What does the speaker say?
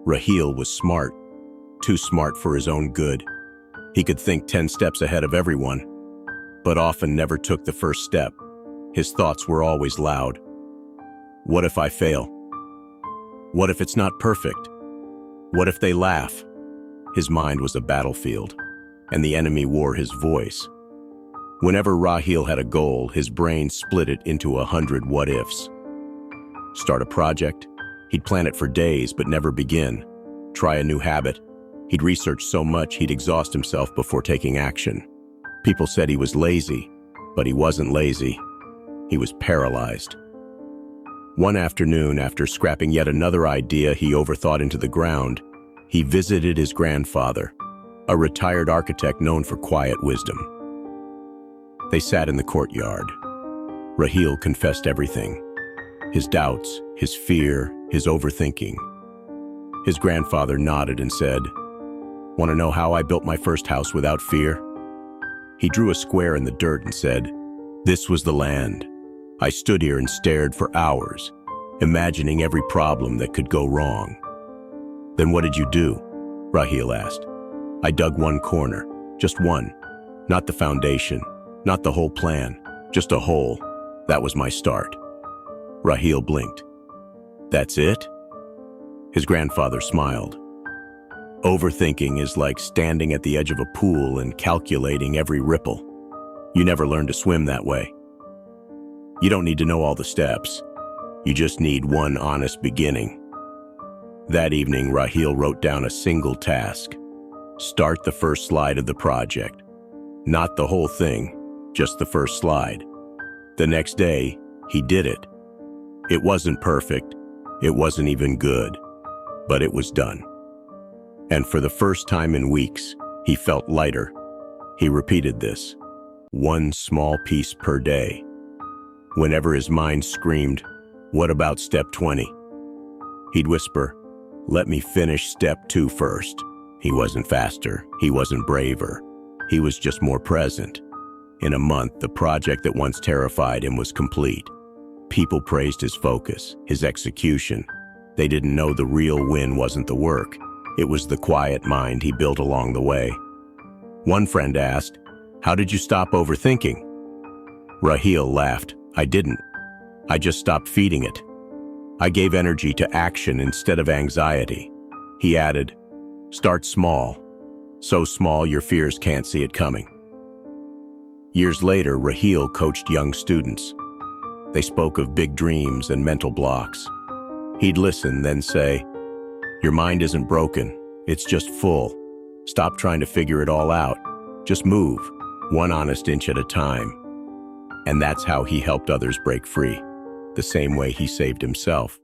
Rahil was smart, too smart for his own good. He could think 10 steps ahead of everyone, but often never took the first step. His thoughts were always loud. What if I fail? What if it's not perfect? What if they laugh? His mind was a battlefield, and the enemy wore his voice. Whenever Rahil had a goal, his brain split it into 100 what-ifs. Start a project? He'd plan it for days but never begin. Try a new habit? He'd research so much he'd exhaust himself before taking action. People said he was lazy, but he wasn't lazy. He was paralyzed. One afternoon, after scrapping yet another idea he overthought into the ground, he visited his grandfather, a retired architect known for quiet wisdom. They sat in the courtyard. Rahil confessed everything: his doubts, his fear, his overthinking. His grandfather nodded and said, "Want to know how I built my first house without fear?" He drew a square in the dirt and said, "This was the land. I stood here and stared for hours, imagining every problem that could go wrong." "Then what did you do?" Rahil asked. "I dug one corner, just one. Not the foundation, not the whole plan, just a hole. That was my start." Rahil blinked. "That's it?" His grandfather smiled. "Overthinking is like standing at the edge of a pool and calculating every ripple. You never learn to swim that way. You don't need to know all the steps. You just need one honest beginning." That evening, Rahil wrote down a single task: start the first slide of the project. Not the whole thing, just the first slide. The next day, he did it. It wasn't perfect, it wasn't even good, but it was done. And for the first time in weeks, he felt lighter. He repeated this, one small piece per day. Whenever his mind screamed, "What about step 20?" he'd whisper, "Let me finish step 2 first." He wasn't faster, he wasn't braver, he was just more present. In a month, the project that once terrified him was complete. People praised his focus, his execution. They didn't know the real win wasn't the work. It was the quiet mind he built along the way. One friend asked, "How did you stop overthinking?" Rahil laughed. "I didn't. I just stopped feeding it. I gave energy to action instead of anxiety." He added, "Start small. So small your fears can't see it coming." Years later, Rahil coached young students. They spoke of big dreams and mental blocks. He'd listen, then say, "Your mind isn't broken, it's just full. Stop trying to figure it all out. Just move, one honest inch at a time." And that's how he helped others break free, the same way he saved himself.